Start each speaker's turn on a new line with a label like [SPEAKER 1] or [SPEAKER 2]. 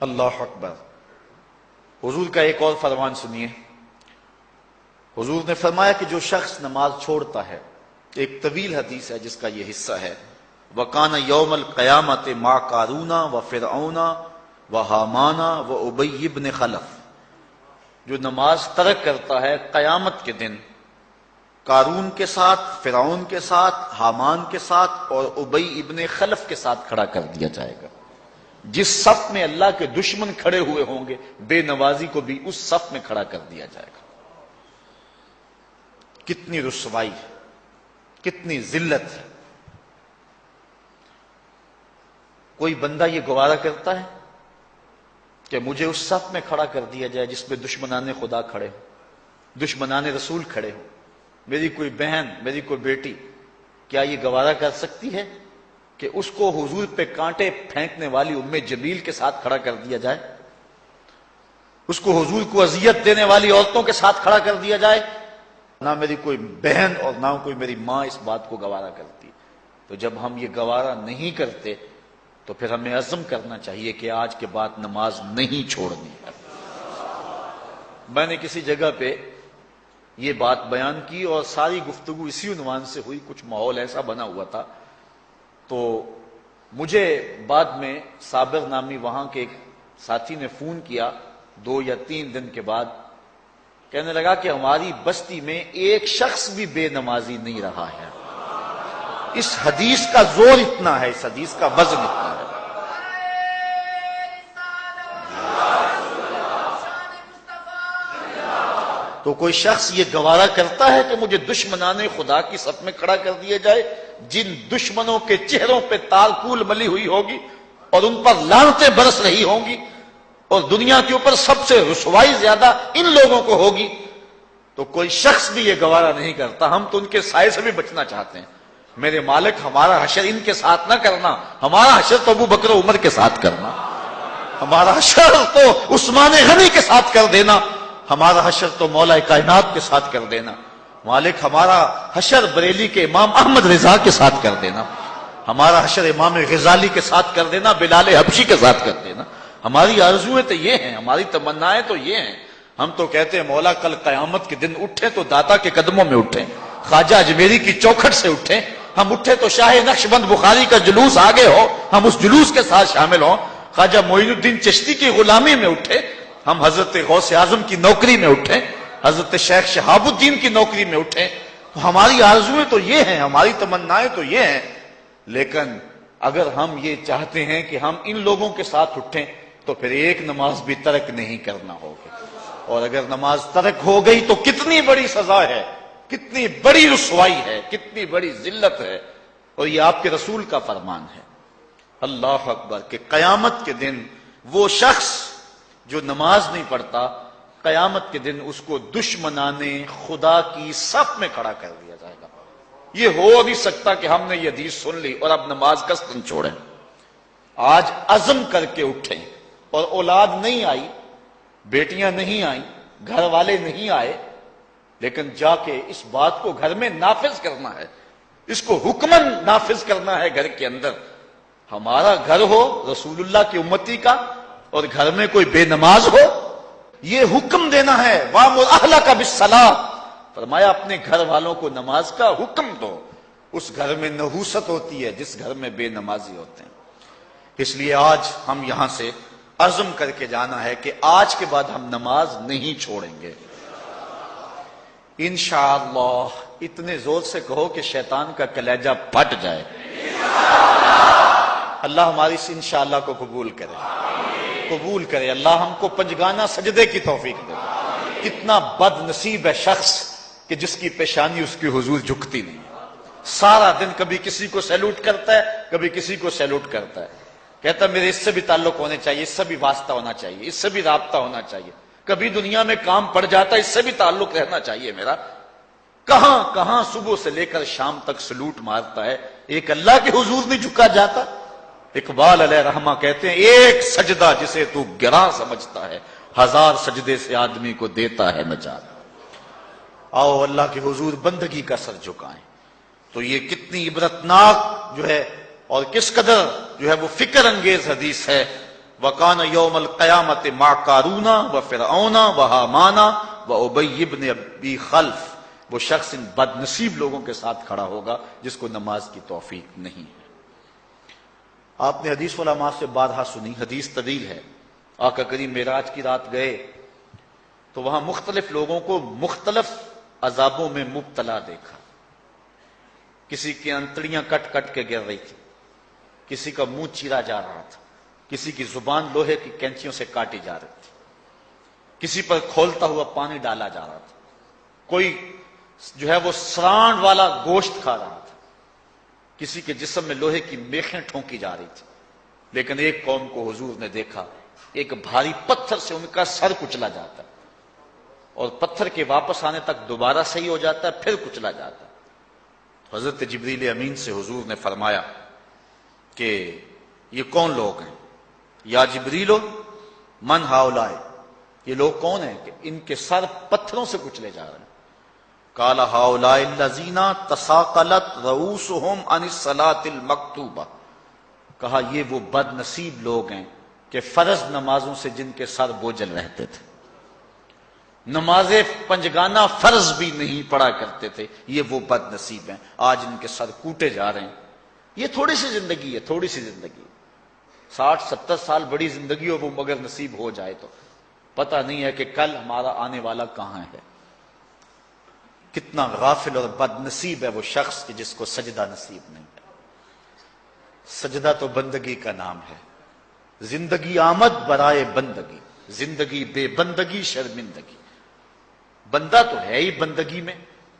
[SPEAKER 1] اللہ اکبر۔ حضور کا ایک اور فرمان سنیے۔ حضور نے فرمایا کہ جو شخص نماز چھوڑتا ہے، ایک طویل حدیث ہے جس کا یہ حصہ ہے، وَقَانَ يَوْمَ الْقِيَامَةِ مَعَ قَارُونَ وَفِرْعَوْنَ وَحَامَانَ وَأُبَيِّ بْنِ خَلَف۔ جو نماز ترک کرتا ہے قیامت کے دن قارون کے ساتھ، فرعون کے ساتھ، حامان کے ساتھ اور ابی ابن خلف کے ساتھ کھڑا کر دیا جائے گا۔ جس صف میں اللہ کے دشمن کھڑے ہوئے ہوں گے، بے نمازی کو بھی اس صف میں کھڑا کر دیا جائے گا۔ کتنی رسوائی ہے، کتنی ذلت ہے۔ کوئی بندہ یہ گوارا کرتا ہے کہ مجھے اس صف میں کھڑا کر دیا جائے جس میں دشمنان خدا کھڑے ہوں، دشمنان رسول کھڑے ہوں؟ میری کوئی بہن، میری کوئی بیٹی کیا یہ گوارا کر سکتی ہے کہ اس کو حضور پہ کانٹے پھینکنے والی ام جمیل کے ساتھ کھڑا کر دیا جائے؟ اس کو حضور کو اذیت دینے والی عورتوں کے ساتھ کھڑا کر دیا جائے؟ نہ میری کوئی بہن اور نہ کوئی میری ماں اس بات کو گوارا کرتی۔ تو جب ہم یہ گوارا نہیں کرتے تو پھر ہمیں عزم کرنا چاہیے کہ آج کے بعد نماز نہیں چھوڑنی ہے۔ میں نے کسی جگہ پہ یہ بات بیان کی اور ساری گفتگو اسی عنوان سے ہوئی، کچھ ماحول ایسا بنا ہوا تھا۔ تو مجھے بعد میں صابر نامی وہاں کے ایک ساتھی نے فون کیا 2 یا 3 دن کے بعد، کہنے لگا کہ ہماری بستی میں ایک شخص بھی بے نمازی نہیں رہا ہے۔ اس حدیث کا زور اتنا ہے، اس حدیث کا وزن اتنا ہے۔ تو کوئی شخص یہ گوارا کرتا ہے کہ مجھے دشمنان خدا کی صف میں کھڑا کر دیا جائے، جن دشمنوں کے چہروں پہ تالکول ملی ہوئی ہوگی اور ان پر لعنتیں برس رہی ہوں گی، اور دنیا کے اوپر سب سے رسوائی زیادہ ان لوگوں کو ہوگی، تو کوئی شخص بھی یہ گوارا نہیں کرتا۔ ہم تو ان کے سائے سے بھی بچنا چاہتے ہیں۔ میرے مالک، ہمارا حشر ان کے ساتھ نہ کرنا، ہمارا حشر تو ابو بکر و عمر کے ساتھ کرنا، ہمارا حشر تو عثمان غنی کے ساتھ کر دینا، ہمارا حشر تو مولا کائنات کے ساتھ کر دینا۔ مالک، ہمارا حشر بریلی کے امام احمد رضا کے ساتھ کر دینا، ہمارا حشر امام غزالی کے ساتھ کر دینا، بلال حبشی کے ساتھ کر دینا۔ ہماری آرزویں تو یہ ہیں، ہماری تمنائیں تو یہ ہیں۔ ہم تو کہتے ہیں مولا کل قیامت کے دن اٹھیں تو داتا کے قدموں میں اٹھیں، خواجہ اجمیری کی چوکھٹ سے اٹھیں، ہم اٹھے تو شاہ نقشبند بخاری کا جلوس آگے ہو، ہم اس جلوس کے ساتھ شامل ہوں، خواجہ معین الدین چشتی کی غلامی میں اٹھے، ہم حضرت غوث اعظم کی نوکری میں اٹھیں، حضرت شیخ شہاب الدین کی نوکری میں اٹھیں۔ تو ہماری آرزویں تو یہ ہیں، ہماری تمنائیں تو یہ ہیں۔ لیکن اگر ہم یہ چاہتے ہیں کہ ہم ان لوگوں کے ساتھ اٹھیں تو پھر ایک نماز بھی ترک نہیں کرنا ہوگا، اور اگر نماز ترک ہو گئی تو کتنی بڑی سزا ہے، کتنی بڑی رسوائی ہے، کتنی بڑی ذلت ہے۔ اور یہ آپ کے رسول کا فرمان ہے، اللہ اکبر، کہ قیامت کے دن وہ شخص جو نماز نہیں پڑھتا، قیامت کے دن اس کو دشمنان خدا کی صف میں کھڑا کر دیا جائے گا۔ یہ ہو نہیں سکتا کہ ہم نے یہ حدیث سن لی اور اب نماز قصدن چھوڑیں۔ آج عزم کر کے اٹھیں، اور اولاد نہیں آئی، بیٹیاں نہیں آئیں، گھر والے نہیں آئے، لیکن جا کے اس بات کو گھر میں نافذ کرنا ہے، اس کو حکمن نافذ کرنا ہے گھر کے اندر۔ ہمارا گھر ہو رسول اللہ کی امتی کا اور گھر میں کوئی بے نماز ہو، یہ حکم دینا ہے، وَأْمُرْ أَهْلَكَ بِالصَّلَاةِ، فرمایا اپنے گھر والوں کو نماز کا حکم دو۔ اس گھر میں نحوست ہوتی ہے جس گھر میں بے نمازی ہوتے ہیں۔ اس لیے آج ہم یہاں سے عزم کر کے جانا ہے کہ آج کے بعد ہم نماز نہیں چھوڑیں گے انشاءاللہ۔ اتنے زور سے کہو کہ شیطان کا کلیجہ پھٹ جائے۔ اللہ ہماری اس انشاءاللہ کو قبول کرے، قبول کرے۔ اللہ ہم کو پنجگانہ سجدے کی توفیق دے۔ کتنا بد نصیب ہے شخص کہ جس کی پیشانی اس کی حضور جھکتی نہیں، سارا دن کبھی کسی کو سیلوٹ کرتا ہے، کبھی کسی کو سیلوٹ کرتا ہے، کہتا میرے اس سے بھی تعلق ہونے چاہیے، اس سے بھی واسطہ ہونا چاہیے، اس سے بھی رابطہ ہونا چاہیے، کبھی دنیا میں کام پڑ جاتا ہے، اس سے بھی تعلق رہنا چاہیے میرا۔ کہاں کہاں صبح سے لے کر شام تک سلوٹ مارتا ہے، ایک اللہ کے حضور نہیں جھکا جاتا۔ اقبال علیہ رحمہ کہتے ہیں ایک سجدہ جسے تو گراں سمجھتا ہے، 1000 سجدے سے آدمی کو دیتا ہے نجات۔ آؤ اللہ کے حضور بندگی کا سر جھکائیں۔ تو یہ کتنی عبرتناک جو ہے اور کس قدر جو ہے وہ فکر انگیز حدیث ہے۔ وَقَانَ يَوْمَ الْقِيَامَةِ مَعَ قَارُونَ وَفِرْعَوْنَ وَحَامَانَ وَأُبَيِّ بْنِ أَبِي خَلْف، وہ شخص ان بد نصیب لوگوں کے ساتھ کھڑا ہوگا جس کو نماز کی توفیق نہیں ہے۔ آپ نے حدیث علماء سے بارہا سنی، حدیث طویل ہے۔ آقا کریم معراج کی رات گئے تو وہاں مختلف لوگوں کو مختلف عذابوں میں مبتلا دیکھا۔ کسی کی انتڑیاں کٹ کٹ کے گر رہی تھی، کسی کا منہ چیرا جا رہا تھا، کسی کی زبان لوہے کی کینچیوں سے کاٹی جا رہی تھی، کسی پر کھولتا ہوا پانی ڈالا جا رہا تھا، کوئی جو ہے وہ سرانڈ والا گوشت کھا رہا تھا، کسی کے جسم میں لوہے کی میخیں ٹھونکی جا رہی تھی۔ لیکن ایک قوم کو حضور نے دیکھا، ایک بھاری پتھر سے ان کا سر کچلا جاتا ہے اور پتھر کے واپس آنے تک دوبارہ صحیح ہو جاتا ہے، پھر کچلا جاتا ہے۔ حضرت جبریل امین سے حضور نے فرمایا کہ یہ کون لوگ ہیں؟ یا جبریلو من ہؤلاء، یہ لوگ کون ہیں کہ ان کے سر پتھروں سے کچلے جا رہے ہیں؟ قال ہؤلاء الذین تثاقلت رؤوسهم عن الصلاۃ المکتوبہ، کہا یہ وہ بد نصیب لوگ ہیں کہ فرض نمازوں سے جن کے سر بوجھل رہتے تھے، نماز پنجگانہ فرض بھی نہیں پڑھا کرتے تھے، یہ وہ بد نصیب ہیں، آج ان کے سر کوٹے جا رہے ہیں۔ یہ تھوڑی سی زندگی ہے، تھوڑی سی زندگی، 60-70 سال بڑی زندگی ہو وہ مگر نصیب ہو جائے تو پتہ نہیں ہے کہ کل ہمارا آنے والا کہاں ہے۔ کتنا غافل اور بد نصیب ہے وہ شخص کہ جس کو سجدہ نصیب نہیں ہے۔ سجدہ تو بندگی کا نام ہے، زندگی آمد برائے بندگی، زندگی بے بندگی شرمندگی۔ بندہ تو ہے ہی بندگی میں،